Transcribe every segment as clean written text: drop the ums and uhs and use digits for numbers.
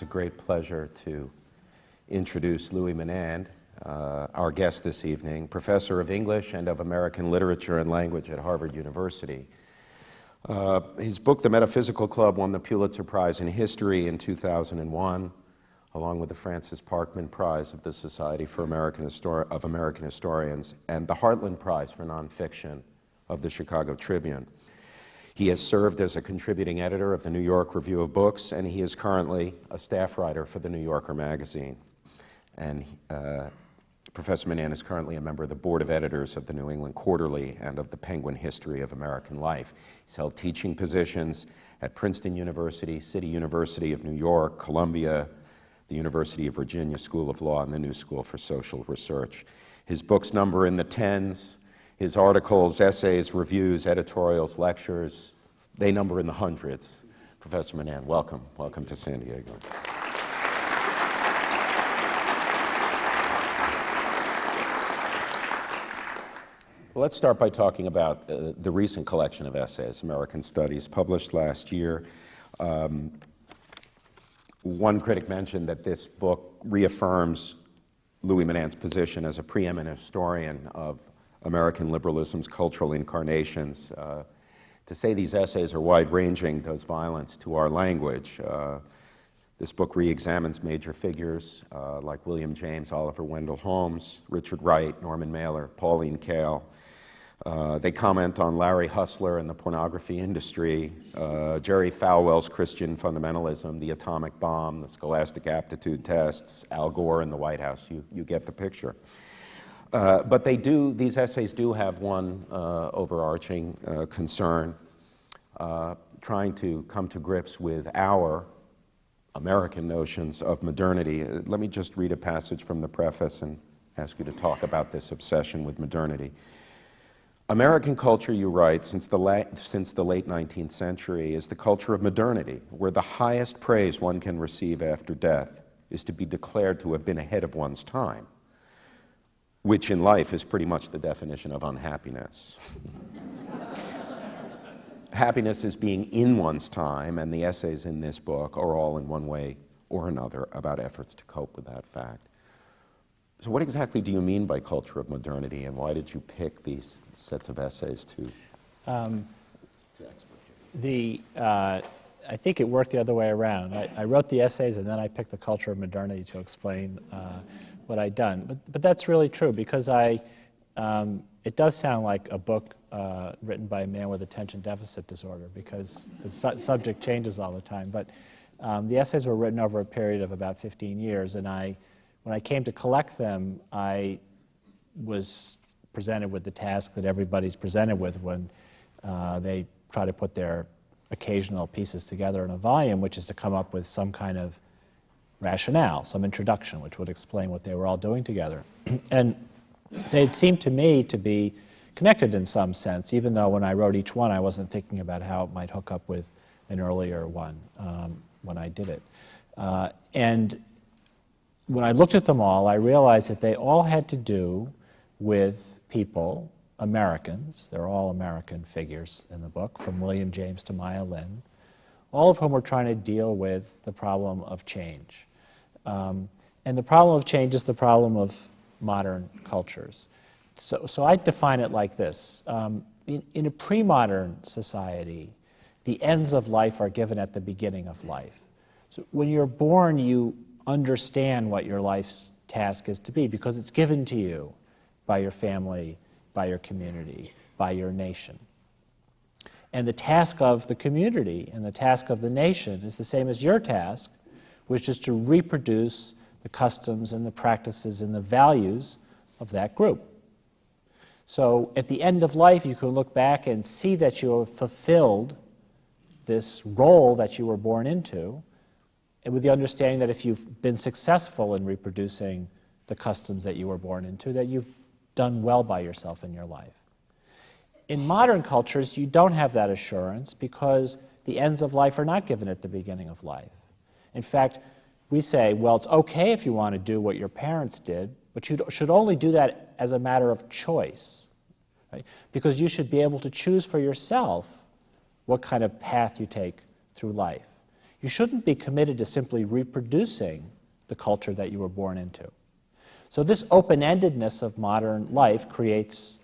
great pleasure to introduce Louis Menand, our guest this evening, professor of English and of American Literature and Language at Harvard University. His book, The Metaphysical Club, won the Pulitzer Prize in History in 2001, along with the Francis Parkman Prize of the Society for American Historians and the Heartland Prize for Nonfiction of the Chicago Tribune. He has served as a contributing editor of the New York Review of Books, and he is currently a staff writer for the New Yorker magazine. And Professor Menand is currently a member of the Board of Editors of the New England Quarterly and of the Penguin History of American Life. He's held teaching positions at Princeton University, City University of New York, Columbia, the University of Virginia School of Law, and the New School for Social Research. His books number in the tens. His articles, essays, reviews, editorials, lectures, they number in the hundreds. Professor Menand, welcome. Welcome to San Diego. Let's start by talking about the recent collection of essays, American Studies, published last year. One critic mentioned that this book reaffirms Louis Menand's position as a preeminent historian of American liberalism's cultural incarnations. To say these essays are wide-ranging does violence to our language. This book re-examines major figures like William James, Oliver Wendell Holmes, Richard Wright, Norman Mailer, Pauline Kael. They comment on Larry Hustler and the pornography industry, Jerry Falwell's Christian fundamentalism, the atomic bomb, the scholastic aptitude tests, Al Gore in the White House. You get the picture. But these essays do have one overarching concern, trying to come to grips with our American notions of modernity. Let me just read a passage from the preface and ask you to talk about this obsession with modernity. American culture, you write, since the late 19th century is the culture of modernity, where the highest praise one can receive after death is to be declared to have been ahead of one's time, which in life is pretty much the definition of unhappiness. Happiness is being in one's time, and the essays in this book are all in one way or another about efforts to cope with that fact. So what exactly do you mean by culture of modernity, and why did you pick these sets of essays to I think it worked the other way around. I wrote the essays, and then I picked the culture of modernity to explain what I'd done. But that's really true, because it does sound like a book written by a man with attention deficit disorder, because the subject changes all the time. But the essays were written over a period of about 15 years, and when I came to collect them, I was presented with the task that everybody's presented with when they try to put their occasional pieces together in a volume, which is to come up with some kind of rationale, some introduction, which would explain what they were all doing together. And they seemed to me to be connected in some sense, even though when I wrote each one, I wasn't thinking about how it might hook up with an earlier one when I did it. And when I looked at them all, I realized that they all had to do with people, Americans. They're all American figures in the book, from William James to Maya Lin, all of whom were trying to deal with the problem of change. And the problem of change is the problem of modern cultures. So I define it like this. In a pre-modern society, the ends of life are given at the beginning of life. So when you're born, you understand what your life's task is to be, because it's given to you by your family, by your community, by your nation. And the task of the community and the task of the nation is the same as your task, which is to reproduce the customs and the practices and the values of that group. So at the end of life, you can look back and see that you have fulfilled this role that you were born into, and with the understanding that if you've been successful in reproducing the customs that you were born into, that you've done well by yourself in your life. In modern cultures, you don't have that assurance, because the ends of life are not given at the beginning of life. In fact, we say, well, it's okay if you want to do what your parents did, but you should only do that as a matter of choice, right? Because you should be able to choose for yourself what kind of path you take through life. You shouldn't be committed to simply reproducing the culture that you were born into. So this open-endedness of modern life creates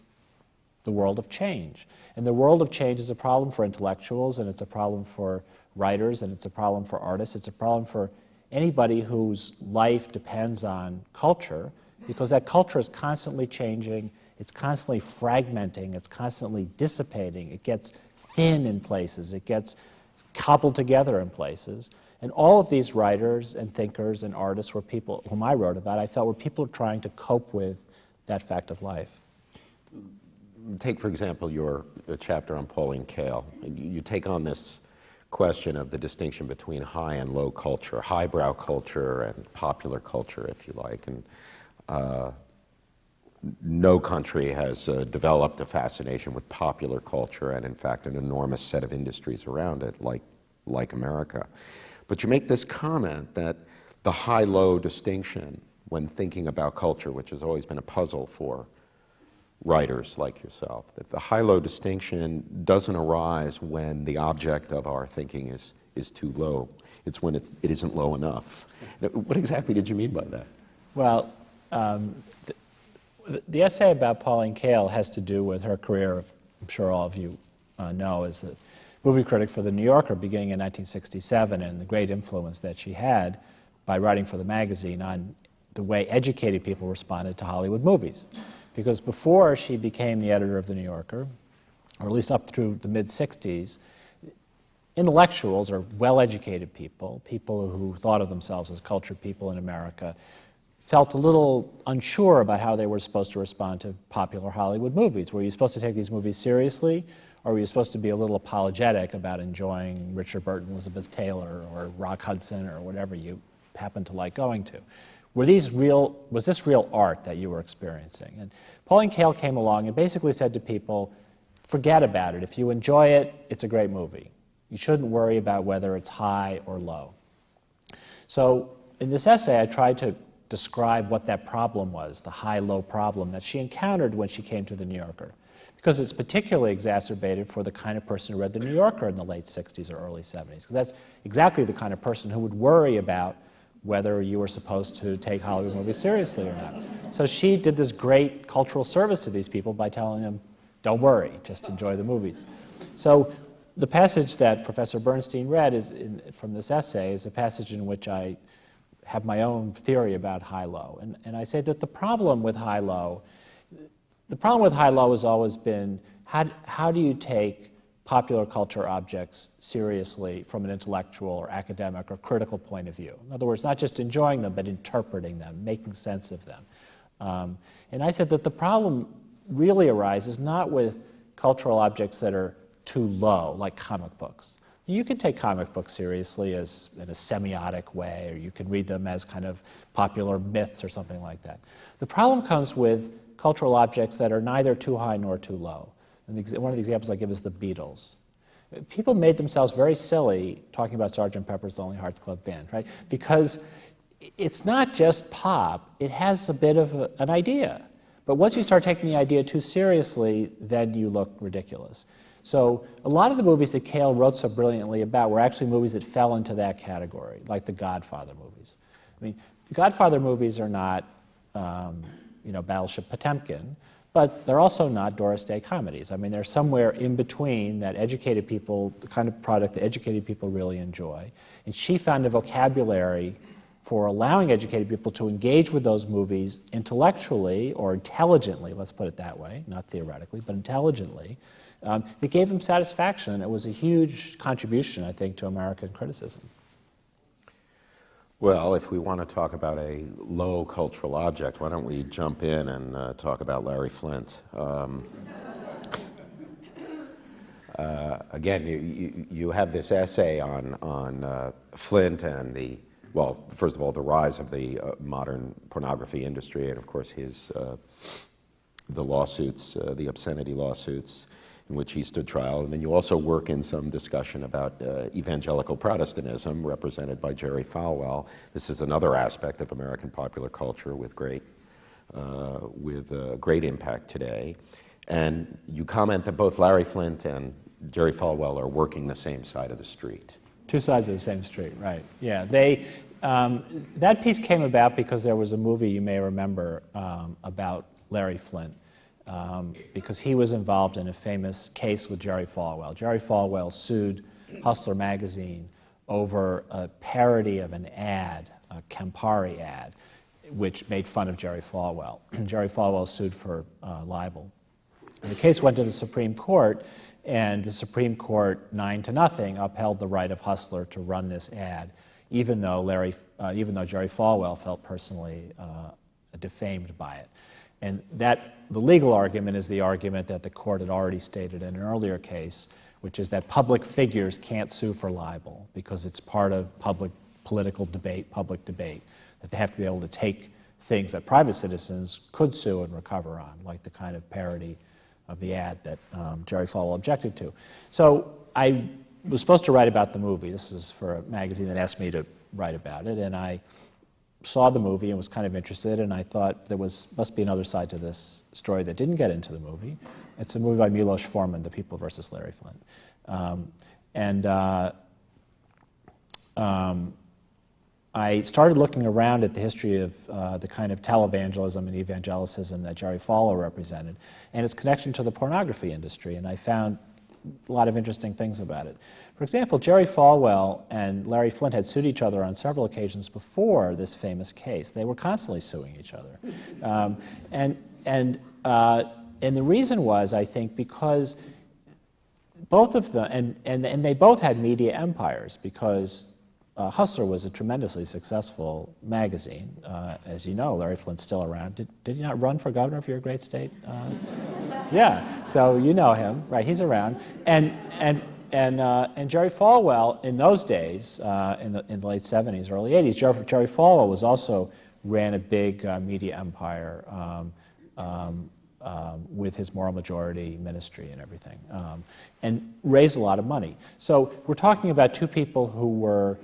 the world of change. And the world of change is a problem for intellectuals, and it's a problem for writers, and it's a problem for artists. It's a problem for anybody whose life depends on culture, because that culture is constantly changing, it's constantly fragmenting, it's constantly dissipating, it gets thin in places, it gets cobbled together in places. And all of these writers and thinkers and artists were people whom I wrote about, I felt were people trying to cope with that fact of life. Take, for example, your chapter on Pauline Kael. You take on this question of the distinction between high and low culture, highbrow culture and popular culture, if you like. And no country has developed a fascination with popular culture and, in fact, an enormous set of industries around it, like America. But you make this comment that the high-low distinction when thinking about culture, which has always been a puzzle for writers like yourself, that the high-low distinction doesn't arise when the object of our thinking is too low. It's when it isn't low enough. Now, what exactly did you mean by that? Well, the essay about Pauline Kael has to do with her career, I'm sure all of you know, as a movie critic for The New Yorker beginning in 1967, and the great influence that she had by writing for the magazine on the way educated people responded to Hollywood movies. Because before she became the editor of The New Yorker, or at least up through the mid-60s, intellectuals or well-educated people, people who thought of themselves as cultured people in America, felt a little unsure about how they were supposed to respond to popular Hollywood movies. Were you supposed to take these movies seriously, or were you supposed to be a little apologetic about enjoying Richard Burton, Elizabeth Taylor, or Rock Hudson, or whatever you happen to like going to? Was this real art that you were experiencing? And Pauline Kael came along and basically said to people, forget about it. If you enjoy it, it's a great movie. You shouldn't worry about whether it's high or low. So in this essay, I tried to describe what that problem was, the high-low problem that she encountered when she came to The New Yorker. Because it's particularly exacerbated for the kind of person who read The New Yorker in the late 60s or early 70s. Because that's exactly the kind of person who would worry about whether you were supposed to take Hollywood movies seriously or not. So she did this great cultural service to these people by telling them, don't worry, just enjoy the movies. So the passage that Professor Bernstein read from this essay is a passage in which I have my own theory about high-low. And I say that the problem with high-low has always been, how do you take popular culture objects seriously from an intellectual or academic or critical point of view? In other words, not just enjoying them, but interpreting them, making sense of them. And I said that the problem really arises not with cultural objects that are too low, like comic books. You can take comic books seriously in a semiotic way, or you can read them as kind of popular myths or something like that. The problem comes with cultural objects that are neither too high nor too low. And one of the examples I give is the Beatles. People made themselves very silly talking about Sgt. Pepper's Lonely Hearts Club Band, right? Because it's not just pop, it has a bit of an idea. But once you start taking the idea too seriously, then you look ridiculous. So a lot of the movies that Kael wrote so brilliantly about were actually movies that fell into that category, like the Godfather movies. I mean, the Godfather movies are not, Battleship Potemkin, but they're also not Doris Day comedies. I mean, they're somewhere in between that educated people, the kind of product that educated people really enjoy. And she found a vocabulary for allowing educated people to engage with those movies intellectually or intelligently, let's put it that way, not theoretically, but intelligently, that gave them satisfaction. And it was a huge contribution, I think, to American criticism. Well, if we want to talk about a low cultural object, why don't we jump in and talk about Larry Flynt? Again, you have this essay on Flynt and first of all, the rise of the modern pornography industry, and of course the lawsuits, the obscenity lawsuits, in which he stood trial. And then you also work in some discussion about evangelical Protestantism, represented by Jerry Falwell. This is another aspect of American popular culture with great impact today. And you comment that both Larry Flynt and Jerry Falwell are working the same side of the street. Two sides of the same street, right. Yeah, that piece came about because there was a movie you may remember about Larry Flynt, because he was involved in a famous case with Jerry Falwell. Jerry Falwell sued Hustler magazine over a parody of an ad, a Campari ad, which made fun of Jerry Falwell. Jerry Falwell sued for libel. And the case went to the Supreme Court, and the Supreme Court, 9-0, upheld the right of Hustler to run this ad, even though Jerry Falwell felt personally defamed by it. And the legal argument is the argument that the court had already stated in an earlier case, which is that public figures can't sue for libel because it's part of public political debate, public debate, that they have to be able to take things that private citizens could sue and recover on, like the kind of parody of the ad that Jerry Falwell objected to. So I was supposed to write about the movie. This is for a magazine that asked me to write about it, and I saw the movie and was kind of interested, and I thought there must be another side to this story that didn't get into the movie. It's a movie by Milos Forman, The People versus Larry Flynt. I started looking around at the history of the kind of televangelism and evangelicism that Jerry Falwell represented and its connection to the pornography industry, and I found a lot of interesting things about it. For example, Jerry Falwell and Larry Flynt had sued each other on several occasions before this famous case. They were constantly suing each other. And the reason was, I think, because both of them, and they both had media empires, because Hustler was a tremendously successful magazine. As you know, Larry Flynt's still around. Did he not run for governor of your great state? Yeah, so you know him, right? He's around. And Jerry Falwell, in those days, in the late 70s, early 80s, Jerry Falwell ran a big media empire with his moral majority ministry and everything, and raised a lot of money. So we're talking about two people who were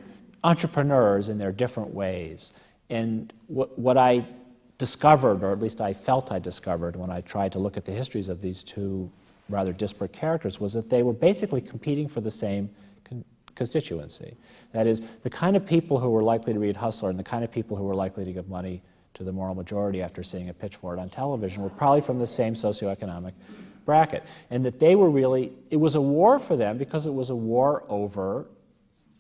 entrepreneurs in their different ways. And what I discovered, or at least I felt I discovered when I tried to look at the histories of these two rather disparate characters, was that they were basically competing for the same constituency. That is, the kind of people who were likely to read Hustler and the kind of people who were likely to give money to the moral majority after seeing a pitch for it on television were probably from the same socioeconomic bracket. And that they were really, it was a war for them because it was a war over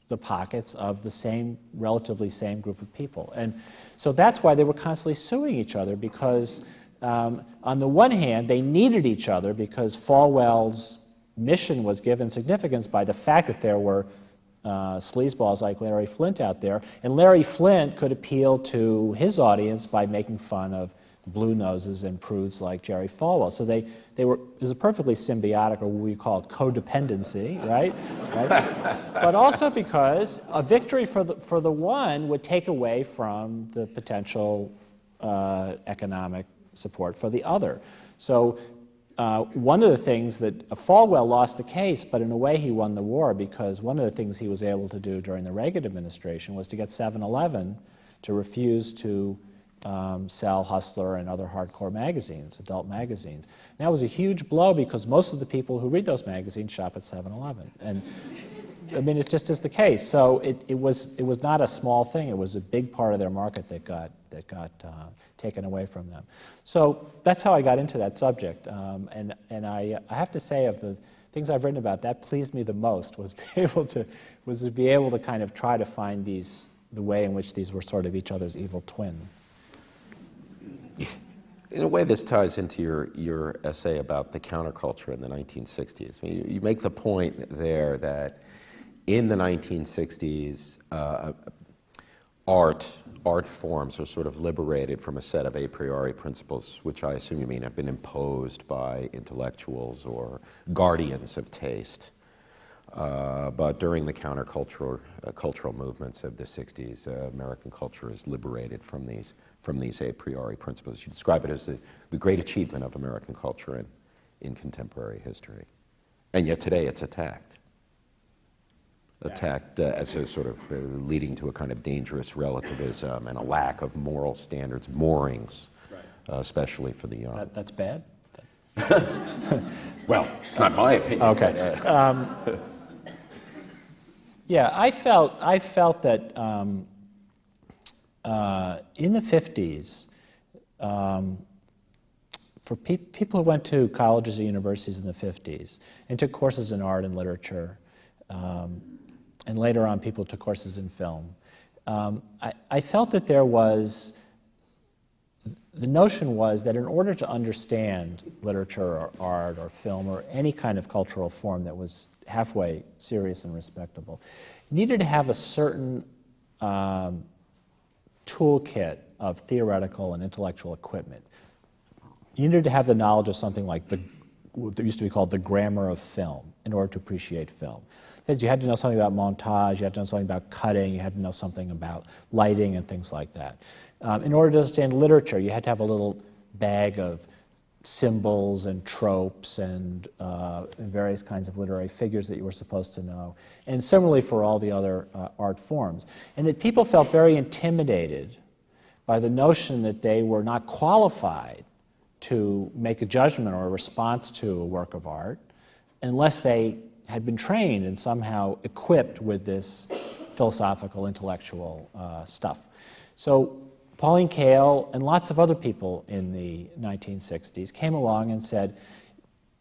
the pockets of the relatively same group of people. And so that's why they were constantly suing each other, because on the one hand, they needed each other because Falwell's mission was given significance by the fact that there were sleazeballs like Larry Flynt out there, and Larry Flynt could appeal to his audience by making fun of blue noses and prudes like Jerry Falwell. So it was a perfectly symbiotic, or what we call codependency, right? But also because a victory for the one would take away from the potential economic support for the other. So one of the things that Falwell lost the case, but in a way he won the war, because one of the things he was able to do during the Reagan administration was to get 7-Eleven to refuse to sell Hustler and other hardcore magazines, adult magazines. And that was a huge blow because most of the people who read those magazines shop at 7-Eleven. And I mean, it just is the case. So it was not a small thing. It was a big part of their market that got taken away from them. So that's how I got into that subject. And I have to say, of the things I've written about, that pleased me the most was to be able to kind of try to find the way in which these were sort of each other's evil twin. In a way, this ties into your essay about the counterculture in the 1960s. I mean, you make the point there that in the 1960s, art forms are sort of liberated from a set of a priori principles, which I assume you mean have been imposed by intellectuals or guardians of taste. But during the cultural movements of the 60s, American culture is liberated from these a priori principles. You describe it as the great achievement of American culture in contemporary history. And yet today it's attacked. As a sort of leading to a kind of dangerous relativism and a lack of moral standards, moorings, especially for the young. That's bad? Well, it's not my opinion. Okay. Yeah, I felt that in the 50s, for people who went to colleges or universities in the 50s and took courses in art and literature, and later on people took courses in film, I felt that the notion was that in order to understand literature or art or film or any kind of cultural form that was halfway serious and respectable, you needed to have a certain toolkit of theoretical and intellectual equipment. You needed to have the knowledge of something like what used to be called the grammar of film in order to appreciate film. Because you had to know something about montage, you had to know something about cutting, you had to know something about lighting and things like that. In order to understand literature, you had to have a little bag of symbols and tropes and various kinds of literary figures that you were supposed to know. And similarly for all the other art forms. And that people felt very intimidated by the notion that they were not qualified to make a judgment or a response to a work of art unless they had been trained and somehow equipped with this philosophical, intellectual stuff. So Pauline Kael and lots of other people in the 1960s came along and said,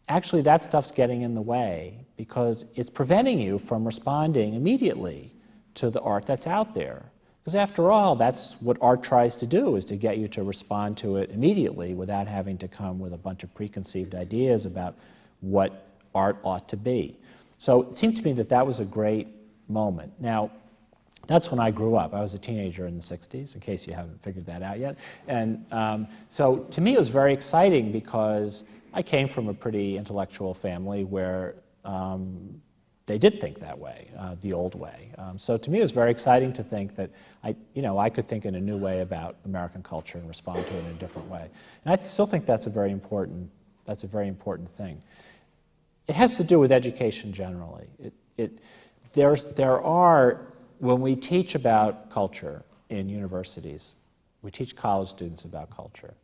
actually that stuff's getting in the way because it's preventing you from responding immediately to the art that's out there. Because after all, that's what art tries to do, is to get you to respond to it immediately without having to come with a bunch of preconceived ideas about what art ought to be. So it seemed to me that that was a great moment. Now, that's when I grew up. I was a teenager in the 60s, in case you haven't figured that out yet. And so to me it was very exciting because I came from a pretty intellectual family where they did think that way, the old way. So to me it was very exciting to think that I could think in a new way about American culture and respond to it in a different way. And I still think that's a very important thing. It has to do with education generally. When we teach about culture in universities, we teach college students about culture.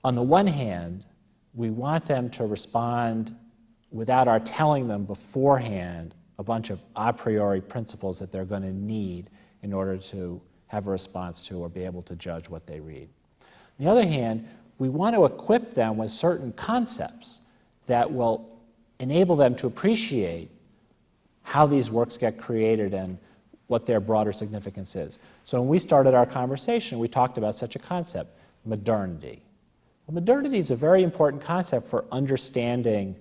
On the one hand, we want them to respond without our telling them beforehand a bunch of a priori principles that they're going to need in order to have a response to or be able to judge what they read. On the other hand, we want to equip them with certain concepts that will enable them to appreciate how these works get created and what their broader significance is. So when we started our conversation, we talked about such a concept, modernity. Well, modernity is a very important concept for understanding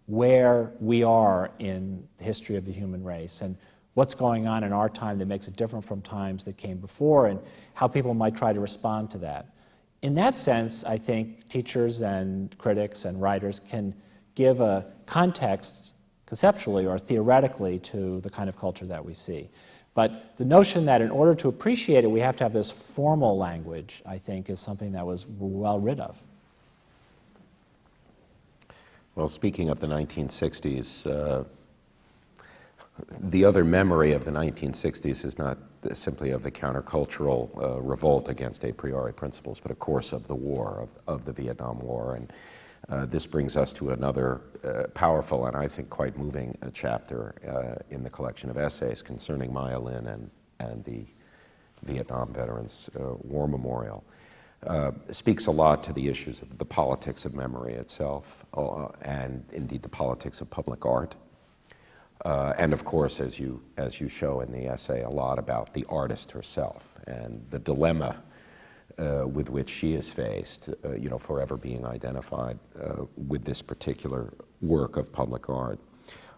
where we are in the history of the human race and what's going on in our time that makes it different from times that came before and how people might try to respond to that. In that sense, I think teachers and critics and writers can give a context conceptually or theoretically to the kind of culture that we see. But the notion that in order to appreciate it, we have to have this formal language, I think, is something that was well rid of. Well, speaking of the 1960s, the other memory of the 1960s is not simply of the countercultural revolt against a priori principles, but of course of the war, of the Vietnam War. And this brings us to another powerful and I think quite moving chapter in the collection of essays concerning Maya Lin and the Vietnam Veterans War Memorial. Speaks a lot to the issues of the politics of memory itself and indeed the politics of public art. And of course, as you show in the essay, a lot about the artist herself and the dilemma with which she is faced, forever being identified with this particular work of public art.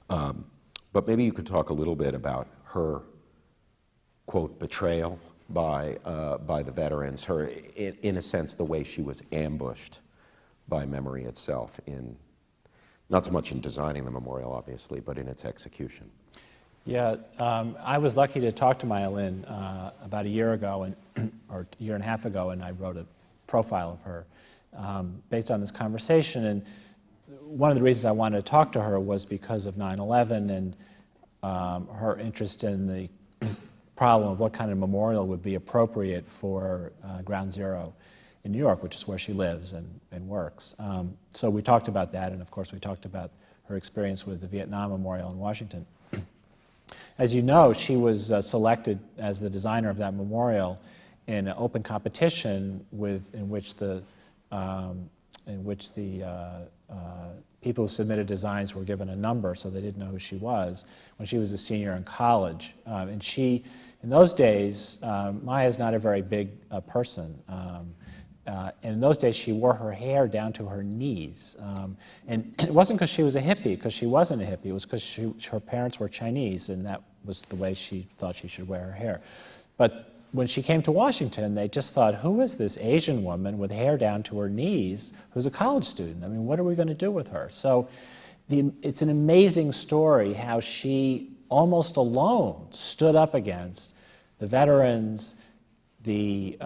But maybe you could talk a little bit about her, quote, betrayal by the veterans, her, in a sense, the way she was ambushed by memory itself, not so much in designing the memorial, obviously, but in its execution. Yeah, I was lucky to talk to Maya Lin about a year ago, or a year and a half ago, and I wrote a profile of her based on this conversation. And one of the reasons I wanted to talk to her was because of 9/11 and her interest in the problem of what kind of memorial would be appropriate for Ground Zero in New York, which is where she lives and works. So we talked about that, and of course we talked about her experience with the Vietnam Memorial in Washington. As you know, she was selected as the designer of that memorial in an open competition in which the people who submitted designs were given a number, so they didn't know who she was, when she was a senior in college. And she, in those days, Maya's not a very big person. And in those days, she wore her hair down to her knees. And it wasn't because she was a hippie, because she wasn't a hippie. It was because her parents were Chinese, and that was the way she thought she should wear her hair. But when she came to Washington, they just thought, who is this Asian woman with hair down to her knees who's a college student? I mean, what are we going to do with her? So it's an amazing story how she almost alone stood up against the veterans, the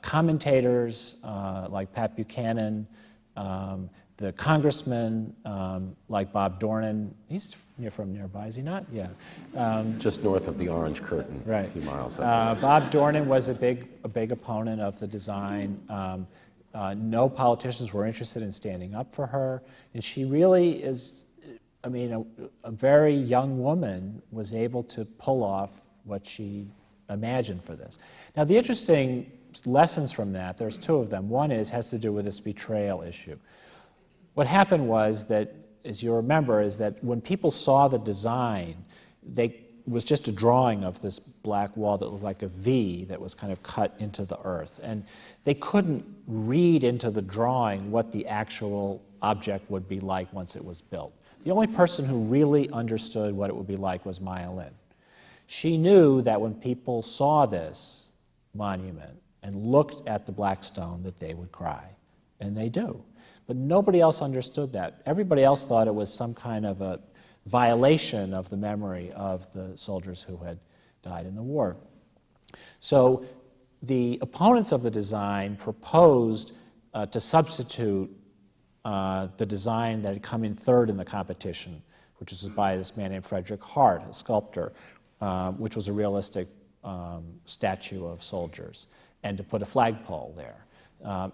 commentators like Pat Buchanan, the congressmen like Bob Dornan. He's from nearby, is he not? Yeah. Just north of the Orange Curtain, right. A few miles up. Bob Dornan was a big opponent of the design. No politicians were interested in standing up for her, and she really is, I mean, a very young woman was able to pull off what she imagined for this. Now, the interesting lessons from that, there's two of them. One has to do with this betrayal issue. What happened was that, as you remember, is that when people saw the design, it was just a drawing of this black wall that looked like a V that was kind of cut into the earth. And they couldn't read into the drawing what the actual object would be like once it was built. The only person who really understood what it would be like was Maya Lin. She knew that when people saw this monument and looked at the black stone that they would cry, and they do. But nobody else understood that. Everybody else thought it was some kind of a violation of the memory of the soldiers who had died in the war. So the opponents of the design proposed to substitute the design that had come in third in the competition, which was by this man named Frederick Hart, a sculptor, which was a realistic statue of soldiers, and to put a flagpole there.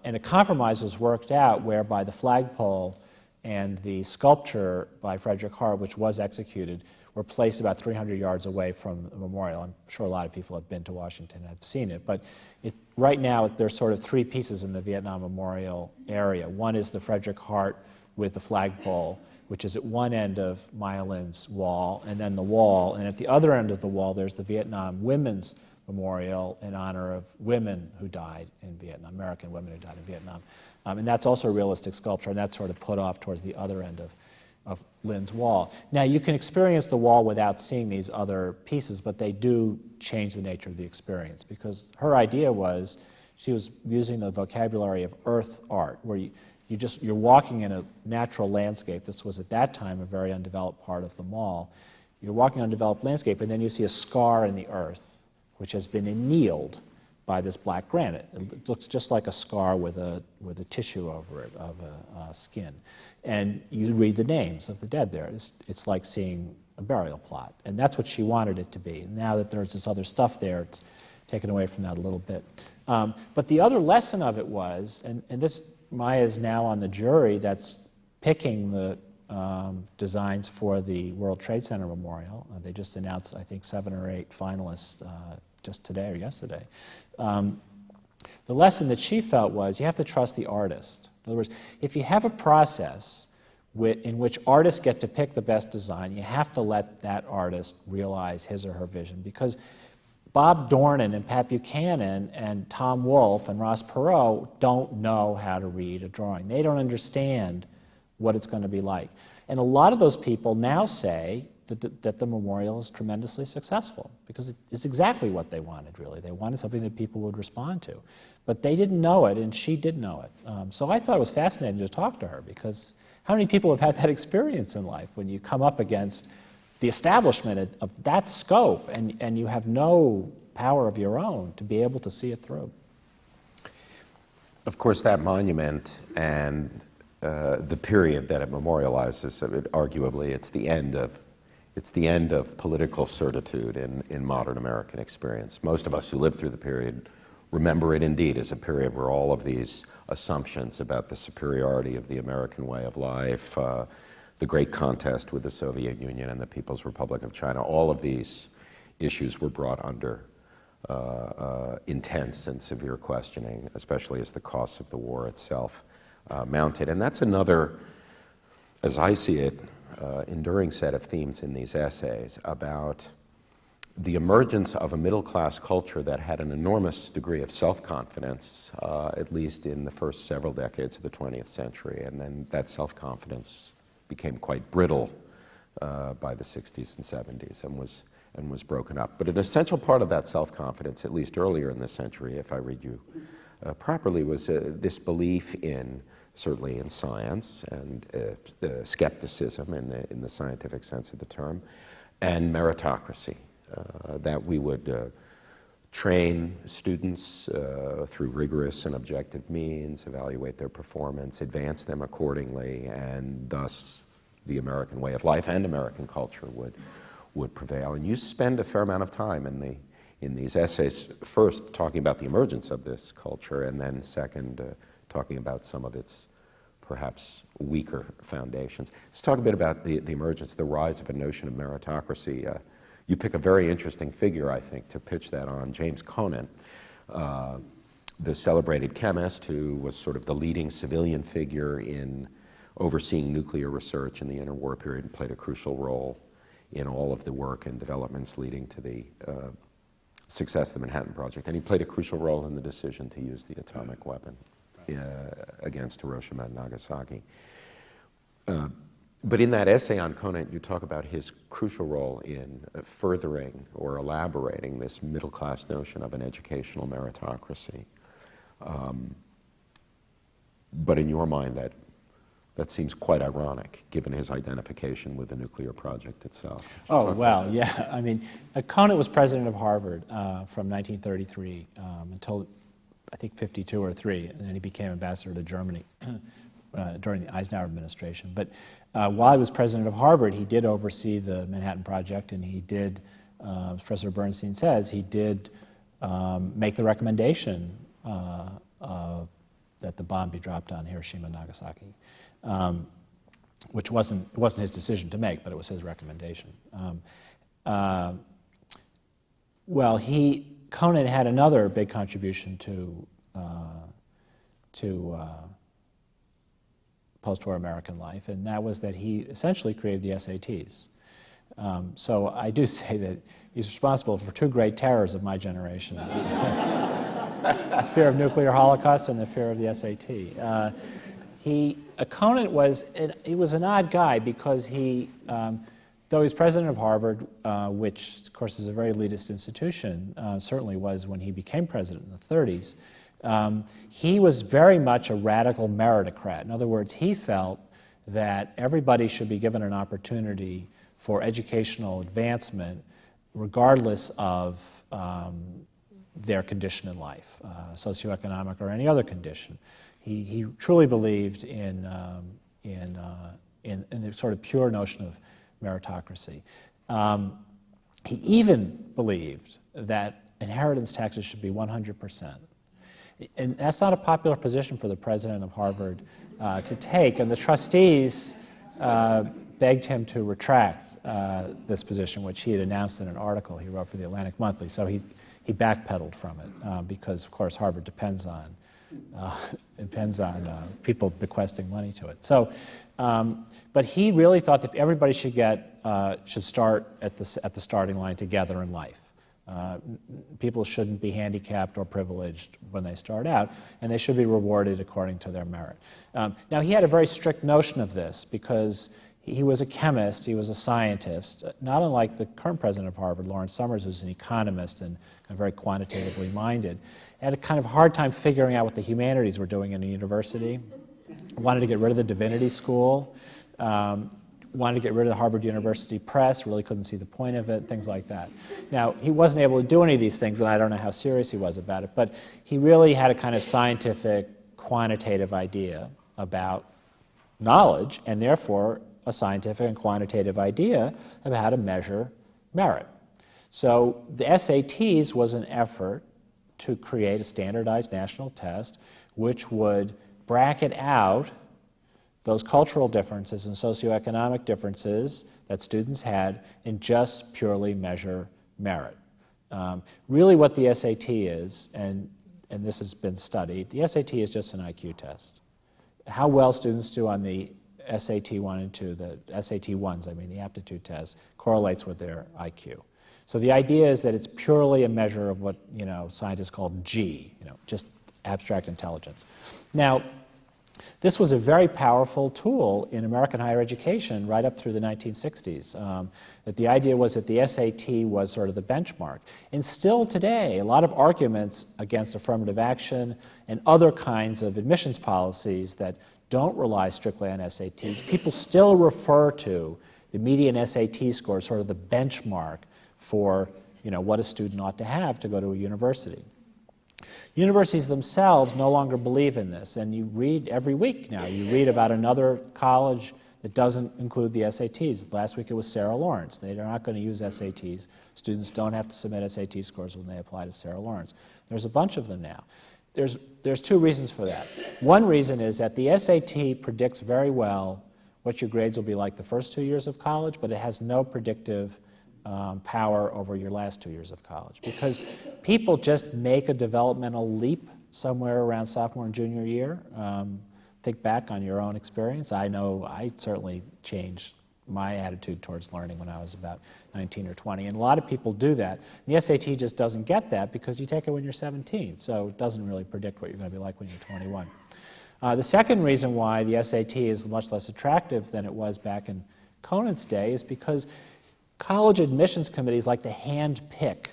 And a compromise was worked out whereby the flagpole and the sculpture by Frederick Hart, which was executed, were placed about 300 yards away from the memorial. I'm sure a lot of people have been to Washington and have seen it, but right now there's sort of three pieces in the Vietnam Memorial area. One is the Frederick Hart with the flagpole, which is at one end of Maya Lin's wall, and then the wall, and at the other end of the wall there's the Vietnam Women's Memorial in honor of women who died in Vietnam, American women who died in Vietnam. And that's also a realistic sculpture, and that's sort of put off towards the other end of Lin's wall. Now, you can experience the wall without seeing these other pieces, but they do change the nature of the experience, because her idea was she was using the vocabulary of earth art, where you're walking in a natural landscape. This was at that time a very undeveloped part of the mall. You're walking on an undeveloped landscape, and then you see a scar in the earth, which has been annealed by this black granite. It looks just like a scar with a tissue over it of a skin. And you read the names of the dead there. It's like seeing a burial plot. And that's what she wanted it to be. Now that there's this other stuff there, it's taken away from that a little bit. But the other lesson of it was, and this, Maya is now on the jury that's picking the designs for the World Trade Center Memorial. They just announced, I think, 7 or 8 finalists just today or yesterday. The lesson that she felt was you have to trust the artist. In other words, if you have a process in which artists get to pick the best design, you have to let that artist realize his or her vision, because Bob Dornan and Pat Buchanan and Tom Wolfe and Ross Perot don't know how to read a drawing. They don't understand what it's going to be like. And a lot of those people now say that the memorial is tremendously successful, because it's exactly what they wanted, really. They wanted something that people would respond to. But they didn't know it, and she did know it. So I thought it was fascinating to talk to her, because how many people have had that experience in life when you come up against the establishment of that scope and you have no power of your own to be able to see it through? Of course, that monument and the period that it memorializes, arguably, it's the end of political certitude in modern American experience. Most of us who lived through the period remember it indeed as a period where all of these assumptions about the superiority of the American way of life, the great contest with the Soviet Union and the People's Republic of China. All of these issues were brought under intense and severe questioning, especially as the costs of the war itself mounted. And that's another, as I see it, enduring set of themes in these essays about the emergence of a middle-class culture that had an enormous degree of self-confidence, at least in the first several decades of the 20th century, and then that self-confidence became quite brittle by the 60s and 70s and was broken up. But an essential part of that self-confidence, at least earlier in the century, if I read you properly, was this belief in, certainly in science, and skepticism in the scientific sense of the term, and meritocracy. That we would train students through rigorous and objective means, evaluate their performance, advance them accordingly, and thus the American way of life and American culture would prevail. And you spend a fair amount of time in these essays, first talking about the emergence of this culture, and then second, talking about some of its perhaps weaker foundations. Let's talk a bit about the emergence, the rise of a notion of meritocracy. You pick a very interesting figure, I think, to pitch that on, James Conant, the celebrated chemist who was sort of the leading civilian figure in overseeing nuclear research in the interwar period and played a crucial role in all of the work and developments leading to the success of the Manhattan Project. And he played a crucial role in the decision to use the atomic weapon against Hiroshima and Nagasaki. But in that essay on Conant, you talk about his crucial role in furthering or elaborating this middle-class notion of an educational meritocracy. But in your mind, that seems quite ironic, given his identification with the nuclear project itself. Oh, well, yeah. I mean, Conant was president of Harvard from 1933 until, I think, 52 or 3, and then he became ambassador to Germany during the Eisenhower administration. But while he was president of Harvard, he did oversee the Manhattan Project, and he did, as Professor Bernstein says, he did make the recommendation that the bomb be dropped on Hiroshima and Nagasaki, which wasn't his decision to make, but it was his recommendation. Conant had another big contribution to post-war American life, and that was that he essentially created the SATs. So I do say that he's responsible for 2 great terrors of my generation. The fear of nuclear holocaust and the fear of the SAT. Conant was an odd guy because though he's president of Harvard, which of course is a very elitist institution, certainly was when he became president in the 30s, he was very much a radical meritocrat. In other words, he felt that everybody should be given an opportunity for educational advancement regardless of their condition in life, socioeconomic or any other condition. He truly believed in the sort of pure notion of meritocracy. He even believed that inheritance taxes should be 100%. And that's not a popular position for the president of Harvard to take, and the trustees begged him to retract this position, which he had announced in an article he wrote for the Atlantic Monthly. So he backpedaled from it because, of course, Harvard depends on people bequesting money to it. So, but he really thought that everybody should start at the starting line together in life. People shouldn't be handicapped or privileged when they start out, and they should be rewarded according to their merit. Now, he had a very strict notion of this because he was a chemist, he was a scientist, not unlike the current president of Harvard, Lawrence Summers, who's an economist and very quantitatively minded. He had a kind of hard time figuring out what the humanities were doing in a university. Wanted to get rid of the divinity school, wanted to get rid of the Harvard University Press, really couldn't see the point of it, things like that. Now, he wasn't able to do any of these things, and I don't know how serious he was about it, but he really had a kind of scientific, quantitative idea about knowledge, and therefore a scientific and quantitative idea of how to measure merit. So the SATs was an effort to create a standardized national test which would bracket out those cultural differences and socioeconomic differences that students had and just purely measure merit. Really what the SAT is, and this has been studied, the SAT is just an IQ test. How well students do on the SAT 1 and 2, the SAT 1s, I mean the aptitude test, correlates with their IQ. So the idea is that it's purely a measure of what scientists call G, just abstract intelligence. Now, this was a very powerful tool in American higher education right up through the 1960s. That the idea was that the SAT was sort of the benchmark. And still today, a lot of arguments against affirmative action and other kinds of admissions policies that don't rely strictly on SATs, people still refer to the median SAT score as sort of the benchmark for what a student ought to have to go to a university. Universities themselves no longer believe in this, and you read every week now, you read about another college that doesn't include the SATs. Last week it was Sarah Lawrence. They are not going to use SATs. Students don't have to submit SAT scores when they apply to Sarah Lawrence. There's a bunch of them now. There's two reasons for that. One reason is that the SAT predicts very well what your grades will be like the first 2 years of college, but it has no predictive power over your last 2 years of college, because people just make a developmental leap somewhere around sophomore and junior year. Think back on your own experience. I know I certainly changed my attitude towards learning when I was about 19 or 20, and a lot of people do that. The SAT just doesn't get that because you take it when you're 17, so it doesn't really predict what you're going to be like when you're 21. The second reason why the SAT is much less attractive than it was back in Conant's day is because college admissions committees like to hand-pick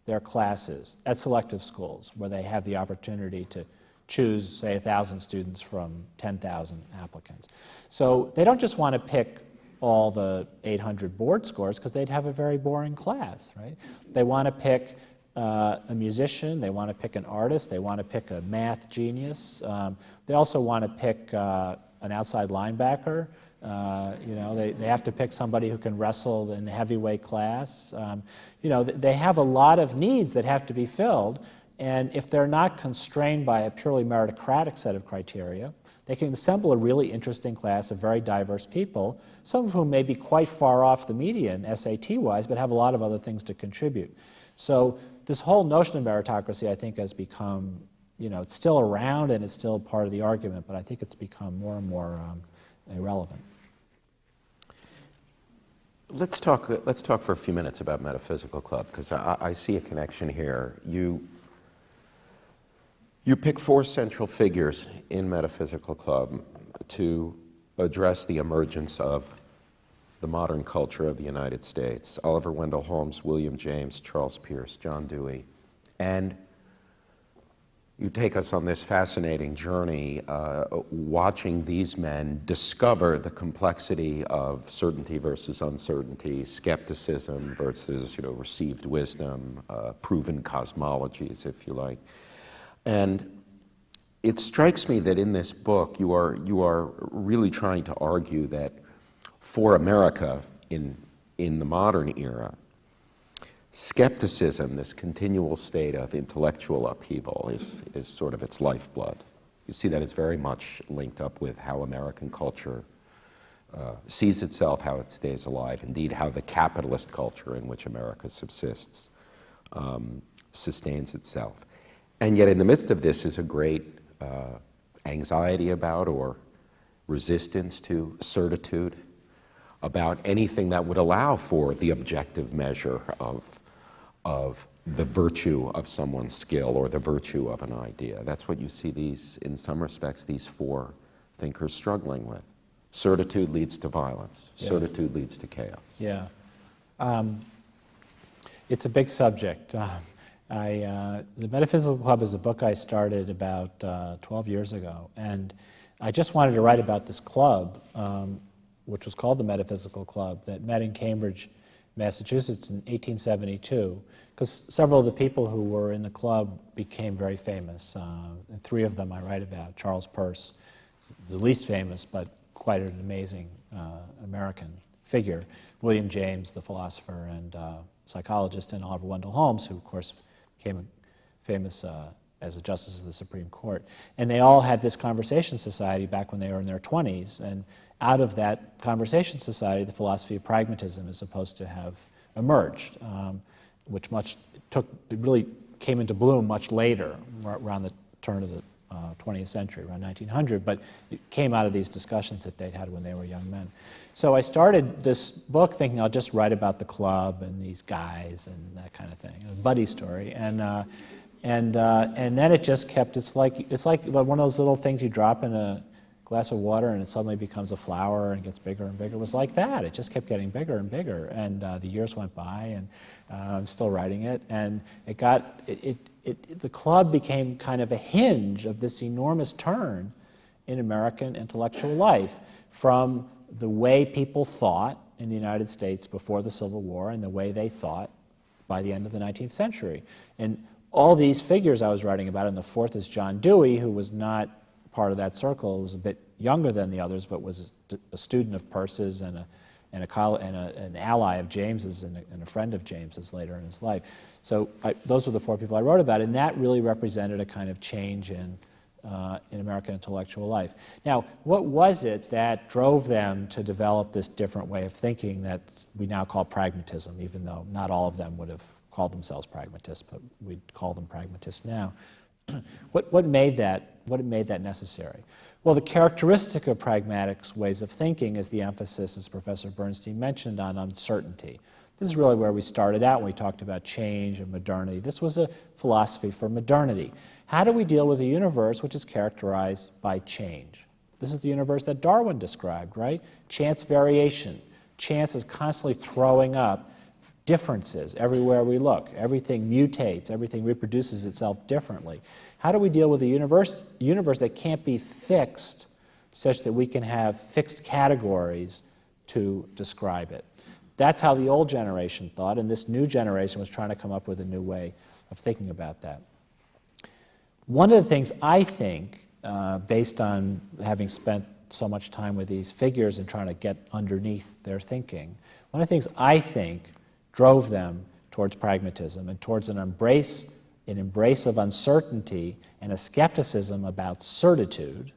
their classes at selective schools where they have the opportunity to choose, say, 1,000 students from 10,000 applicants. So they don't just want to pick all the 800 board scores because they'd have a very boring class, right? They want to pick a musician, they want to pick an artist, they want to pick a math genius. They also want to pick an outside linebacker. They have to pick somebody who can wrestle in the heavyweight class. They have a lot of needs that have to be filled, and if they're not constrained by a purely meritocratic set of criteria, they can assemble a really interesting class of very diverse people, some of whom may be quite far off the median SAT-wise, but have a lot of other things to contribute. So this whole notion of meritocracy, I think, has become, it's still around and it's still part of the argument, but I think it's become more and more irrelevant. Let's talk for a few minutes about Metaphysical Club, because I see a connection here. You pick 4 central figures in Metaphysical Club to address the emergence of the modern culture of the United States: Oliver Wendell Holmes, William James, Charles Peirce, John Dewey. And you take us on this fascinating journey watching these men discover the complexity of certainty versus uncertainty, skepticism versus received wisdom, proven cosmologies, if you like. And it strikes me that in this book you are really trying to argue that for America in the modern era, skepticism, this continual state of intellectual upheaval, is sort of its lifeblood. You see that it's very much linked up with how American culture sees itself, how it stays alive, indeed how the capitalist culture in which America subsists sustains itself. And yet in the midst of this is a great anxiety about, or resistance to, certitude about anything that would allow for the objective measure of the virtue of someone's skill or the virtue of an idea. That's what you see in some respects, these 4 thinkers struggling with. Certitude leads to violence. Yeah. Certitude leads to chaos. Yeah. It's a big subject. The Metaphysical Club is a book I started about 12 years ago, and I just wanted to write about this club, which was called the Metaphysical Club, that met in Cambridge, Massachusetts in 1872, because several of the people who were in the club became very famous. And 3 of them I write about. Charles Peirce, the least famous, but quite an amazing American figure. William James, the philosopher and psychologist, and Oliver Wendell Holmes, who of course became a famous as a justice of the Supreme Court. And they all had this conversation society back when they were in their 20s. And out of that conversation society, the philosophy of pragmatism is supposed to have emerged, which it really came into bloom much later, around the turn of the 20th century, around 1900, but it came out of these discussions that they'd had when they were young men. So I started this book thinking I'll just write about the club and these guys and that kind of thing, a buddy story, and then it just kept. It's like one of those little things you drop in a glass of water and it suddenly becomes a flower and gets bigger and bigger. It was like that. It just kept getting bigger and bigger, and the years went by, and I'm still writing it, and the club became kind of a hinge of this enormous turn in American intellectual life, from the way people thought in the United States before the Civil War and the way they thought by the end of the 19th century. And all these figures I was writing about, and the fourth is John Dewey, who was not part of that circle, was a bit younger than the others, but was a student of Peirce's and an ally of James's and a friend of James's later in his life. So those were the four people I wrote about, and that really represented a kind of change in American intellectual life. Now, what was it that drove them to develop this different way of thinking that we now call pragmatism, even though not all of them would have called themselves pragmatists, but we'd call them pragmatists now? What made that necessary? Well, the characteristic of pragmatic ways of thinking is the emphasis, as Professor Bernstein mentioned, on uncertainty. This is really where we started out when we talked about change and modernity. This was a philosophy for modernity. How do we deal with a universe which is characterized by change? This is the universe that Darwin described, right? Chance variation. Chance is constantly throwing up differences everywhere we look. Everything mutates, everything reproduces itself differently. How do we deal with a universe that can't be fixed such that we can have fixed categories to describe it? That's how the old generation thought, and this new generation was trying to come up with a new way of thinking about that. One of the things I think, based on having spent so much time with these figures and trying to get underneath their thinking, one of the things I think drove them towards pragmatism and towards an embrace of uncertainty and a skepticism about certitude,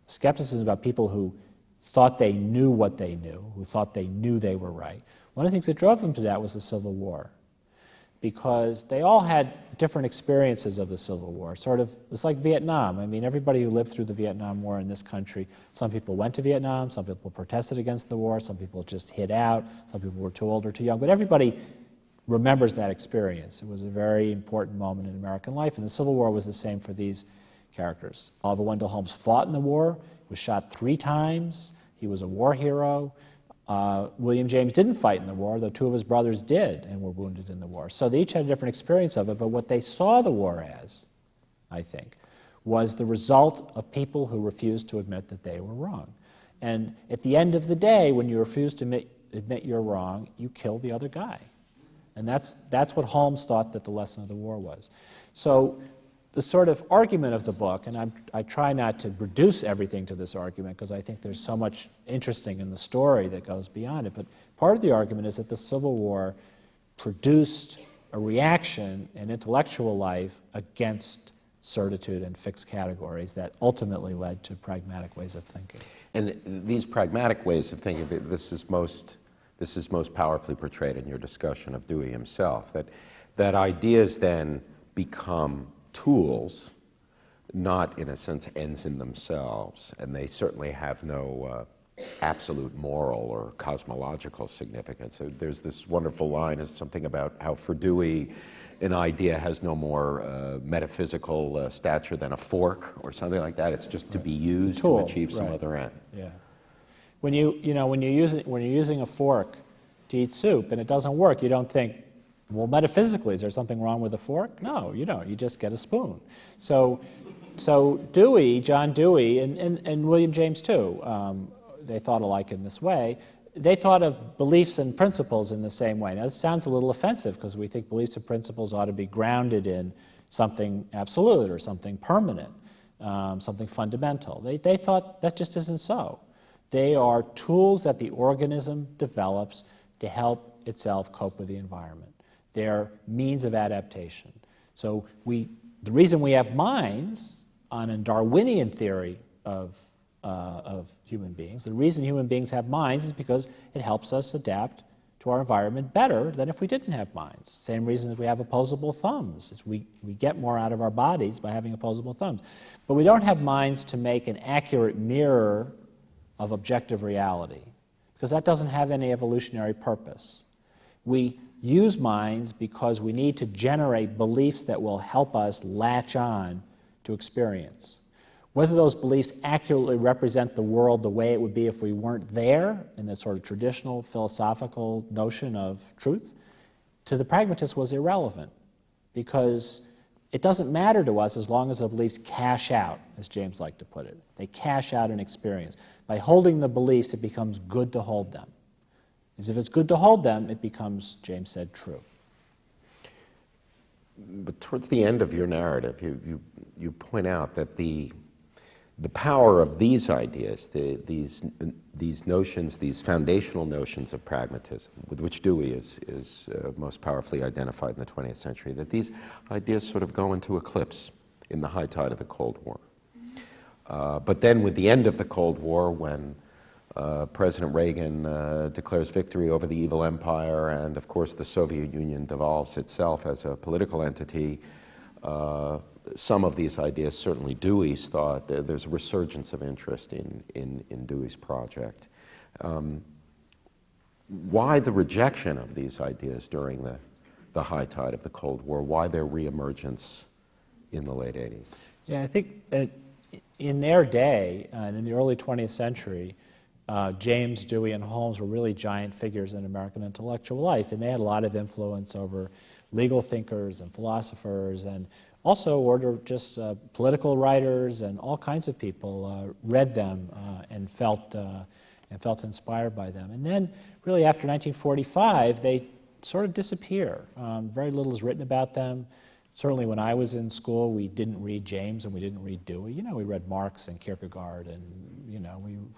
skepticism about people who thought they knew what they knew, who thought they knew they were right. One of the things that drove them to that was the Civil War, because they all had different experiences of the Civil War. It's like Vietnam. I mean, everybody who lived through the Vietnam War in this country, some people went to Vietnam, some people protested against the war, some people just hid out, some people were too old or too young, but everybody remembers that experience. It was a very important moment in American life, and the Civil War was the same for these characters. Oliver Wendell Holmes fought in the war, was shot 3 times, he was a war hero. William James didn't fight in the war, though 2 of his brothers did and were wounded in the war. So they each had a different experience of it, but what they saw the war as, I think, was the result of people who refused to admit that they were wrong. And at the end of the day, when you refuse to admit you're wrong, you kill the other guy. And that's what Holmes thought that the lesson of the war was. So the sort of argument of the book, and I try not to reduce everything to this argument because I think there's so much interesting in the story that goes beyond it, but part of the argument is that the Civil War produced a reaction in intellectual life against certitude and fixed categories that ultimately led to pragmatic ways of thinking. And these pragmatic ways of thinking, this is most powerfully portrayed in your discussion of Dewey himself, that ideas then become tools, not in a sense ends in themselves, and they certainly have no absolute moral or cosmological significance. So there's this wonderful line, is something about how for Dewey an idea has no more metaphysical stature than a fork or something like that. It's just to be used to achieve some other end. Yeah. When you're using a fork to eat soup and it doesn't work, you don't think, well, metaphysically, is there something wrong with a fork? No, you don't. You just get a spoon. So Dewey, John Dewey, and William James too, they thought alike in this way. They thought of beliefs and principles in the same way. Now, this sounds a little offensive because we think beliefs and principles ought to be grounded in something absolute or something permanent, something fundamental. They thought that just isn't so. They are tools that the organism develops to help itself cope with the environment. They're means of adaptation. So we the reason we have minds on a Darwinian theory of human beings, the reason human beings have minds is because it helps us adapt to our environment better than if we didn't have minds. Same reason as we have opposable thumbs. Is we get more out of our bodies by having opposable thumbs. But we don't have minds to make an accurate mirror of objective reality, because that doesn't have any evolutionary purpose. We use minds because we need to generate beliefs that will help us latch on to experience. Whether those beliefs accurately represent the world the way it would be if we weren't there, in that sort of traditional philosophical notion of truth, to the pragmatist was irrelevant, because it doesn't matter to us as long as the beliefs cash out, as James liked to put it. They cash out an experience. By holding the beliefs, it becomes good to hold them. Because if it's good to hold them, it becomes, James said, true. But towards the end of your narrative, you point out that the power of these ideas, these notions, these foundational notions of pragmatism, with which Dewey is most powerfully identified in the 20th century, that these ideas sort of go into eclipse in the high tide of the Cold War. But then with the end of the Cold War, when President Reagan declares victory over the evil empire, and of course the Soviet Union devolves itself as a political entity, some of these ideas, certainly Dewey's, thought there's a resurgence of interest in Dewey's project. Why the rejection of these ideas during the high tide of the Cold War? Why their reemergence in the late 80s? Yeah, I think in their day, and in the early 20th century, James, Dewey, and Holmes were really giant figures in American intellectual life, and they had a lot of influence over legal thinkers and philosophers, and also just political writers, and all kinds of people read them and felt inspired by them. And then, really after 1945, they sort of disappear. Very little is written about them. Certainly when I was in school, we didn't read James and we didn't read Dewey. We read Marx and Kierkegaard, and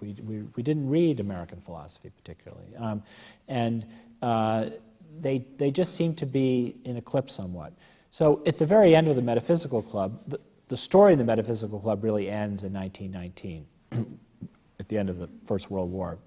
we didn't read American philosophy particularly. They just seem to be in eclipse somewhat. So at the very end of the Metaphysical Club, the story of the Metaphysical Club really ends in 1919, at the end of the First World War.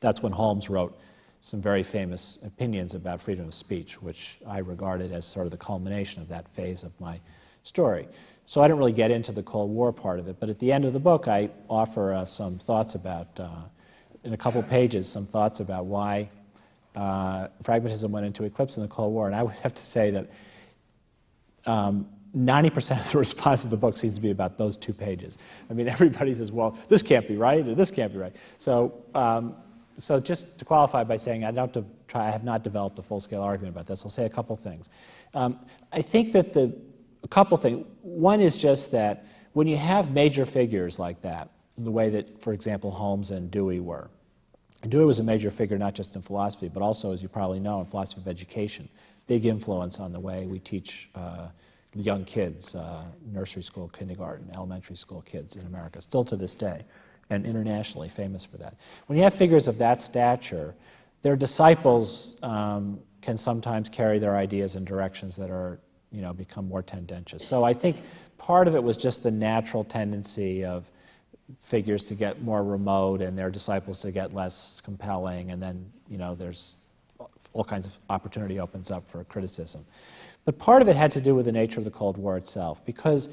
That's when Holmes wrote some very famous opinions about freedom of speech, which I regarded as sort of the culmination of that phase of my story. So I didn't really get into the Cold War part of it, but at the end of the book I offer some thoughts about, in a couple pages, some thoughts about why pragmatism went into eclipse in the Cold War. And I would have to say that 90% of the response to the book seems to be about those 2 pages. I mean, everybody says, well, this can't be right, or this can't be right. So just to qualify by saying I have not developed a full-scale argument about this, I'll say a couple things. I think that a couple things. One is just that when you have major figures like that, the way that, for example, Holmes and Dewey were, and Dewey was a major figure not just in philosophy, but also, as you probably know, in philosophy of education. Big influence on the way we teach young kids, nursery school, kindergarten, elementary school kids in America, still to this day, and internationally famous for that. When you have figures of that stature, their disciples can sometimes carry their ideas in directions that are, become more tendentious. So I think part of it was just the natural tendency of figures to get more remote and their disciples to get less compelling, and then, there's all kinds of opportunity opens up for criticism. But part of it had to do with the nature of the Cold War itself, because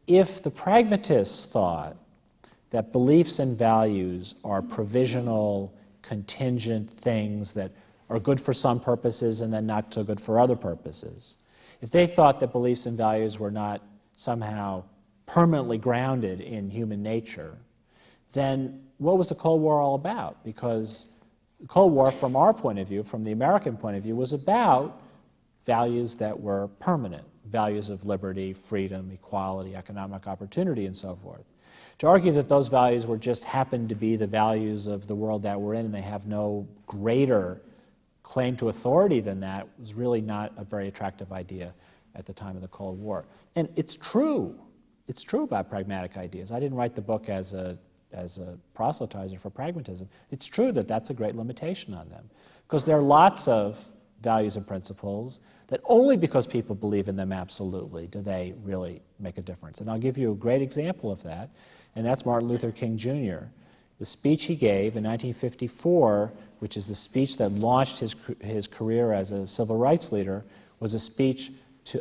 if the pragmatists thought that beliefs and values are provisional, contingent things that are good for some purposes and then not so good for other purposes, if they thought that beliefs and values were not somehow permanently grounded in human nature, then what was the Cold War all about? Because the Cold War, from our point of view, from the American point of view, was about values that were permanent, values of liberty, freedom, equality, economic opportunity, and so forth. To argue that those values were just happened to be the values of the world that we're in and they have no greater claim to authority than that was really not a very attractive idea at the time of the Cold War. And it's true. It's true about pragmatic ideas. I didn't write the book as a proselytizer for pragmatism. It's true that that's a great limitation on them, because there are lots of values and principles, that only because people believe in them absolutely do they really make a difference. And I'll give you a great example of that, and that's Martin Luther King Jr. The speech he gave in 1954, which is the speech that launched his career as a civil rights leader, was a speech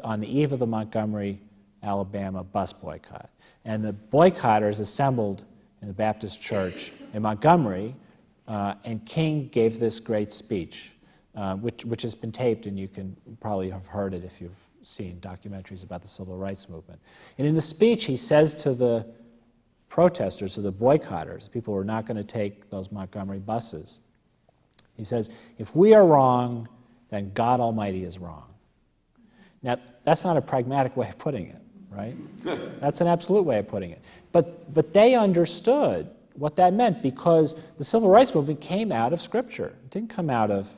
on the eve of the Montgomery, Alabama bus boycott. And the boycotters assembled in the Baptist church in Montgomery, and King gave this great speech, which has been taped, and you can probably have heard it if you've seen documentaries about the civil rights movement. And in the speech, he says to the protesters, to the boycotters, people who are not going to take those Montgomery buses, he says, if we are wrong, then God Almighty is wrong. Now, that's not a pragmatic way of putting it, right? That's an absolute way of putting it. But they understood what that meant, because the civil rights movement came out of Scripture. It didn't come out of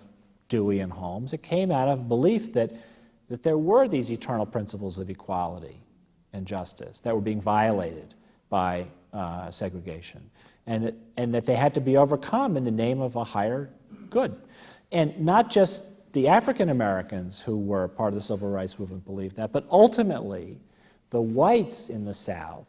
Dewey and Holmes. It came out of belief that there were these eternal principles of equality and justice that were being violated by segregation, and that they had to be overcome in the name of a higher good. And not just the African Americans who were part of the civil rights movement believed that, but ultimately the whites in the South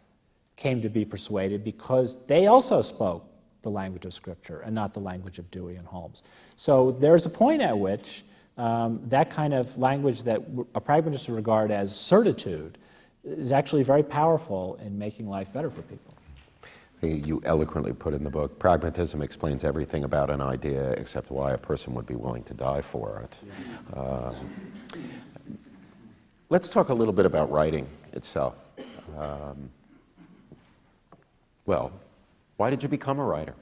came to be persuaded because they also spoke the language of Scripture and not the language of Dewey and Holmes. So there's a point at which that kind of language that a pragmatist would regard as certitude is actually very powerful in making life better for people. You eloquently put in the book, pragmatism explains everything about an idea except why a person would be willing to die for it. Let's talk a little bit about writing itself. Well, why did you become a writer?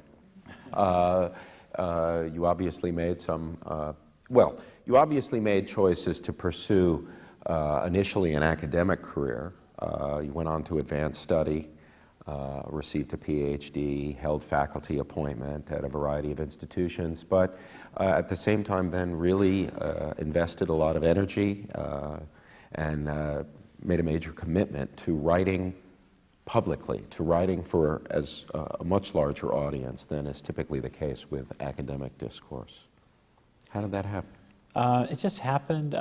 You obviously made you obviously made choices to pursue initially an academic career. You went on to advanced study, received a PhD, held faculty appointment at a variety of institutions, but at the same time then really invested a lot of energy and made a major commitment to writing publicly, to writing for a much larger audience than is typically the case with academic discourse. How did that happen? It just happened.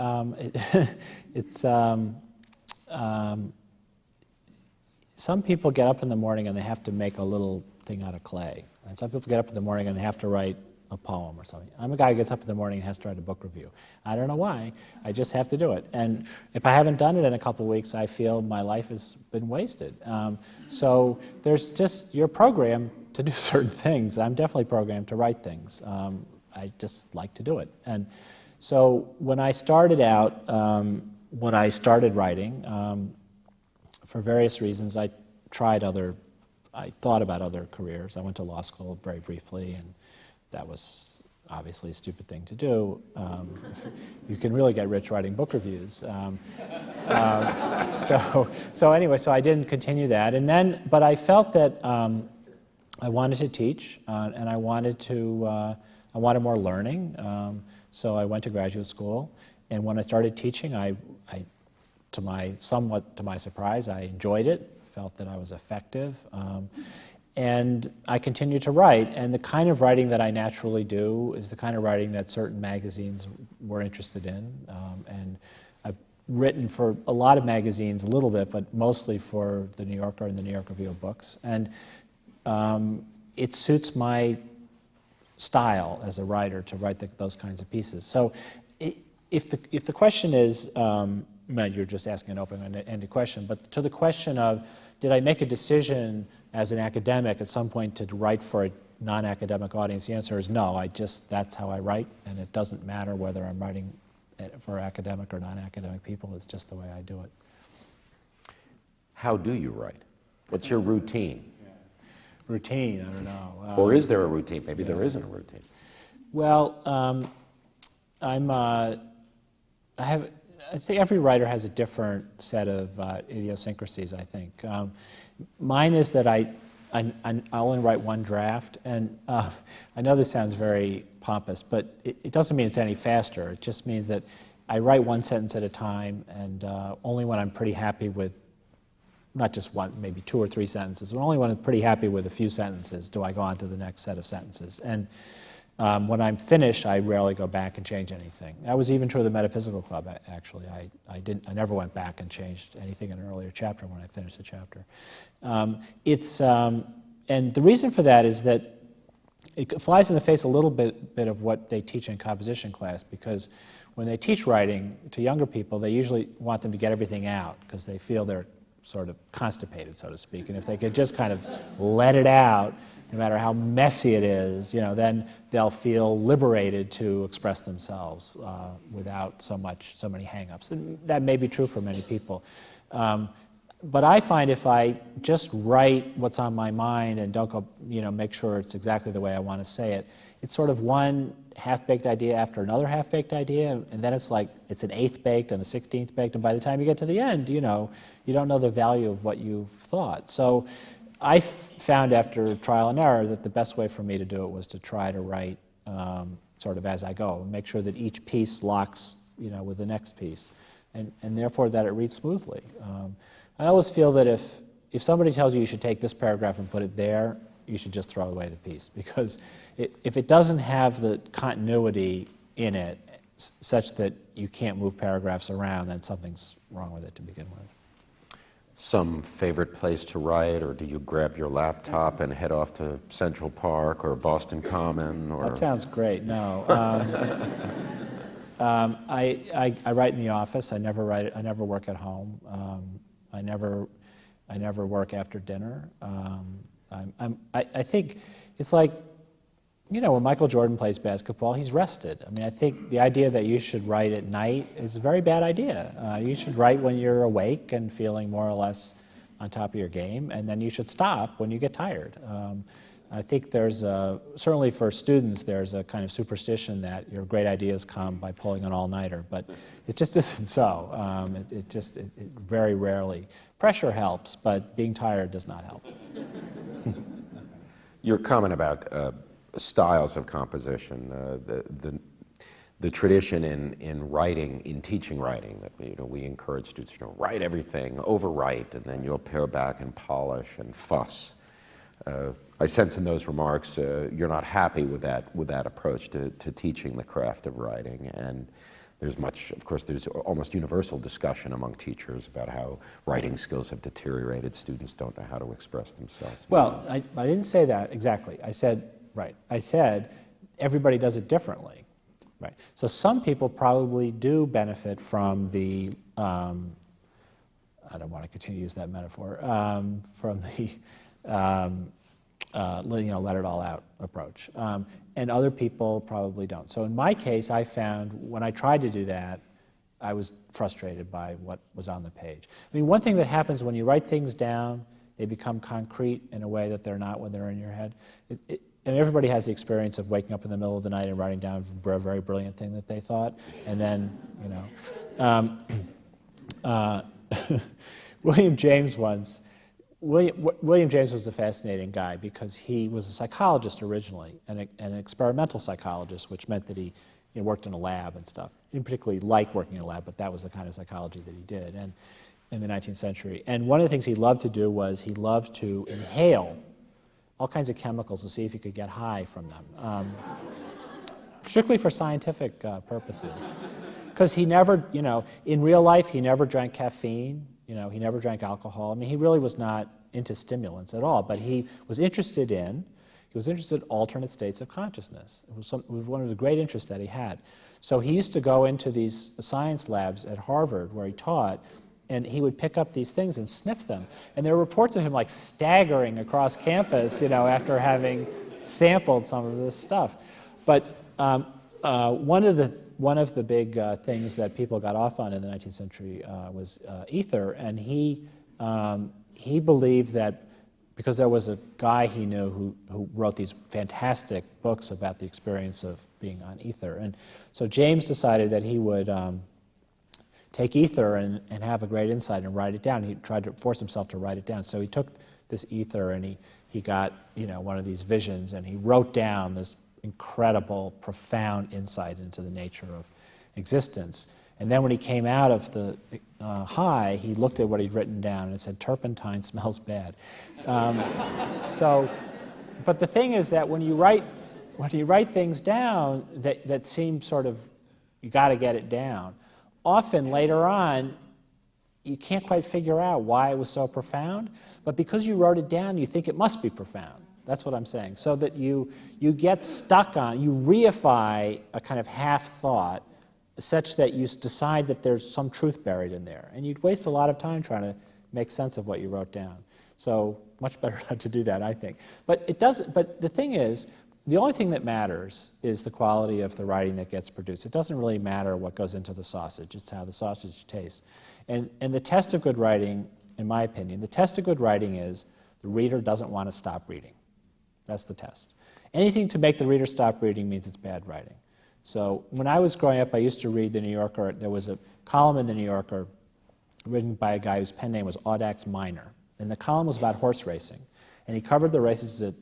Some people get up in the morning and they have to make a little thing out of clay. And some people get up in the morning and they have to write a poem or something. I'm a guy who gets up in the morning and has to write a book review. I don't know why. I just have to do it. And if I haven't done it in a couple of weeks, I feel my life has been wasted. So there's just, you're programmed to do certain things. I'm definitely programmed to write things. I just like to do it. And so when I started out, when I started writing, for various reasons, I thought about other careers. I went to law school very briefly, and that was obviously a stupid thing to do. You can really get rich writing book reviews. So anyway, so I didn't continue that. And then, but I felt that I wanted to teach, and I wanted more learning. So I went to graduate school, and when I started teaching, somewhat to my surprise, I enjoyed it, felt that I was effective, and I continued to write. And the kind of writing that I naturally do is the kind of writing that certain magazines were interested in. And I've written for a lot of magazines a little bit, but mostly for the New Yorker and the New York Review of Books. And it suits my style as a writer to write those kinds of pieces. So if the question is, you're just asking an open-ended question, but to the question of, did I make a decision as an academic at some point to write for a non-academic audience? The answer is no. That's how I write, and it doesn't matter whether I'm writing for academic or non-academic people. It's just the way I do it. How do you write? What's your routine? Routine, I don't know. Or is there a routine? Maybe there isn't a routine. Well, I think every writer has a different set of idiosyncrasies, I think. Mine is that I only write one draft, and I know this sounds very pompous, but it doesn't mean it's any faster. It just means that I write one sentence at a time, and only when I'm pretty happy with, not just one, maybe 2 or 3 sentences, but only when I'm pretty happy with a few sentences do I go on to the next set of sentences. And When I'm finished, I rarely go back and change anything. That was even true of the Metaphysical Club, actually. I never went back and changed anything in an earlier chapter when I finished the chapter. And the reason for that is that it flies in the face a little bit of what they teach in composition class, because when they teach writing to younger people, they usually want them to get everything out because they feel they're sort of constipated, so to speak. And if they could just kind of let it out, no matter how messy it is, then they'll feel liberated to express themselves without so many hang-ups. And that may be true for many people. But I find if I just write what's on my mind and don't go, make sure it's exactly the way I want to say it, it's sort of one half-baked idea after another half-baked idea, and then it's like it's an eighth-baked and a 16th-baked, and by the time you get to the end, you don't know the value of what you've thought. So I found after trial and error that the best way for me to do it was to try to write sort of as I go, and make sure that each piece locks, with the next piece, and therefore that it reads smoothly. I always feel that if somebody tells you you should take this paragraph and put it there, you should just throw away the piece, because if it doesn't have the continuity in it such that you can't move paragraphs around, then something's wrong with it to begin with. Some favorite place to write, or do you grab your laptop and head off to Central Park or Boston Common? Or That sounds great. No. I write in the office. I never work at home. I never work after dinner. I think it's like, when Michael Jordan plays basketball, he's rested. I mean, I think the idea that you should write at night is a very bad idea. You should write when you're awake and feeling more or less on top of your game, and then you should stop when you get tired. I think there's certainly for students, there's a kind of superstition that your great ideas come by pulling an all-nighter, but it just isn't so. It very rarely. Pressure helps, but being tired does not help. Your comment about styles of composition, the tradition in writing, in teaching writing, that we encourage students to write everything, overwrite, and then you'll pare back and polish and fuss. I sense in those remarks you're not happy with that approach to teaching the craft of writing, and there's almost universal discussion among teachers about how writing skills have deteriorated. Students don't know how to express themselves. Well, I didn't say that exactly. I said everybody does it differently. Right. So some people probably do benefit from the, I don't want to continue to use that metaphor, from the let it all out approach. And other people probably don't. So in my case, I found when I tried to do that, I was frustrated by what was on the page. I mean, one thing that happens when you write things down, they become concrete in a way that they're not when they're in your head. And everybody has the experience of waking up in the middle of the night and writing down a very brilliant thing that they thought, and then, William James was a fascinating guy because he was a psychologist originally, and an experimental psychologist, which meant that he worked in a lab and stuff. He didn't particularly like working in a lab, but that was the kind of psychology that he did and in the 19th century. And one of the things he loved to do was he loved to inhale all kinds of chemicals to see if he could get high from them, strictly for scientific purposes. Because he never, in real life, he never drank caffeine. He never drank alcohol. I mean, he really was not into stimulants at all, but he was interested in alternate states of consciousness. It was one of the great interests that he had. So he used to go into these science labs at Harvard where he taught, and he would pick up these things and sniff them. And there were reports of him like staggering across campus, after having sampled some of this stuff. But one of the big things that people got off on in the 19th century was ether, and he believed that because there was a guy he knew who wrote these fantastic books about the experience of being on ether, and so James decided that he would take ether and have a great insight and write it down. He tried to force himself to write it down. So he took this ether and he got one of these visions, and he wrote down this incredible, profound insight into the nature of existence. And then when he came out of the high, he looked at what he'd written down and it said, "Turpentine smells bad." But the thing is that when you write when you write things down that seem sort of, you got to get it down, often later on, you can't quite figure out why it was so profound, but because you wrote it down, you think it must be profound. That's what I'm saying. So that you get stuck on, you reify a kind of half-thought such that you decide that there's some truth buried in there. And you'd waste a lot of time trying to make sense of what you wrote down. So much better not to do that, I think. But it doesn't. But the thing is, the only thing that matters is the quality of the writing that gets produced. It doesn't really matter what goes into the sausage. It's how the sausage tastes. And the test of good writing, in my opinion, the test of good writing is the reader doesn't want to stop reading. That's the test. Anything to make the reader stop reading means it's bad writing. So when I was growing up, I used to read The New Yorker. There was a column in The New Yorker written by a guy whose pen name was Audax Minor. And the column was about horse racing. And he covered the races at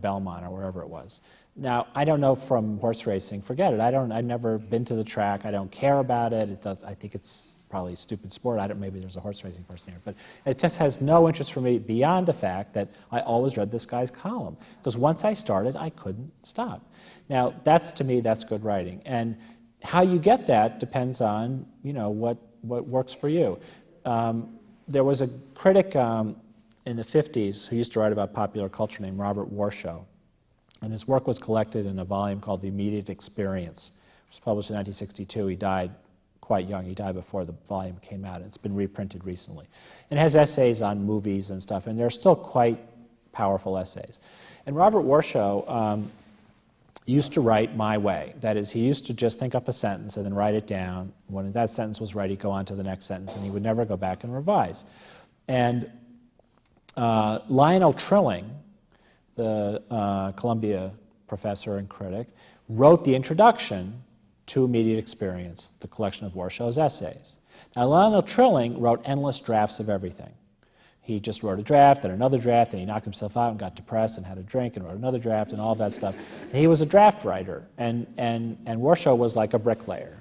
Belmont or wherever it was. Now, I don't know from horse racing, forget it. I've never been to the track. I don't care about it. I think it's probably a stupid sport. Maybe there's a horse racing person here. But it just has no interest for me beyond the fact that I always read this guy's column. Because once I started, I couldn't stop. Now, to me, that's good writing. And how you get that depends on, what works for you. There was a critic in the 50s who used to write about popular culture named Robert Warshaw. And his work was collected in a volume called The Immediate Experience, which was published in 1962. He died quite young. He died before the volume came out. It's been reprinted recently. And it has essays on movies and stuff, and they're still quite powerful essays. And Robert Warshaw used to write my way. That is, he used to just think up a sentence and then write it down. When that sentence was right, he'd go on to the next sentence, and he would never go back and revise. And Lionel Trilling, the Columbia professor and critic, wrote the introduction to Immediate Experience, the collection of Warshaw's essays. Now, Lionel Trilling wrote endless drafts of everything. He just wrote a draft, then another draft, and he knocked himself out and got depressed and had a drink and wrote another draft and all that stuff. And he was a draft writer, and Warshaw was like a bricklayer,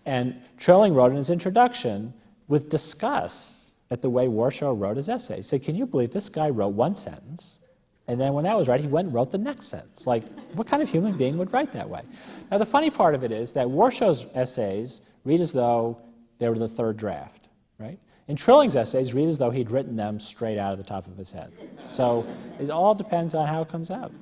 And Trilling wrote in his introduction with disgust at the way Warshaw wrote his essays. He said, can you believe this guy wrote one sentence, and then when that was right, he went and wrote the next sentence? Like, what kind of human being would write that way? Now, the funny part of it is that Warshaw's essays read as though they were the third draft, right? And Trilling's essays read as though he'd written them straight out of the top of his head. So it all depends on how it comes out.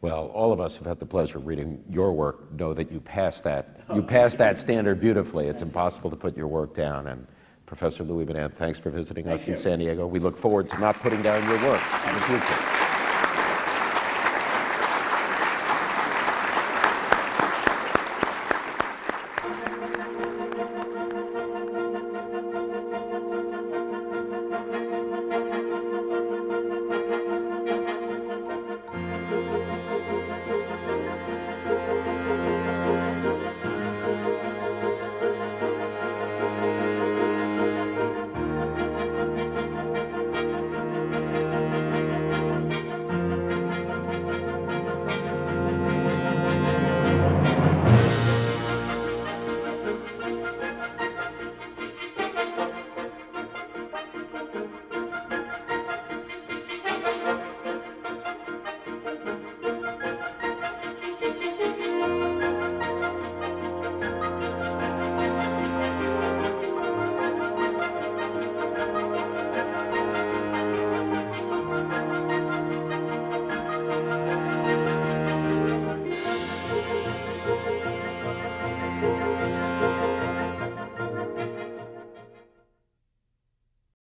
Well, all of us who've had the pleasure of reading your work know that you passed that standard beautifully. It's impossible to put your work down. And Professor Louis Menand, thanks for visiting us in San Diego. We look forward to not putting down your work in the future.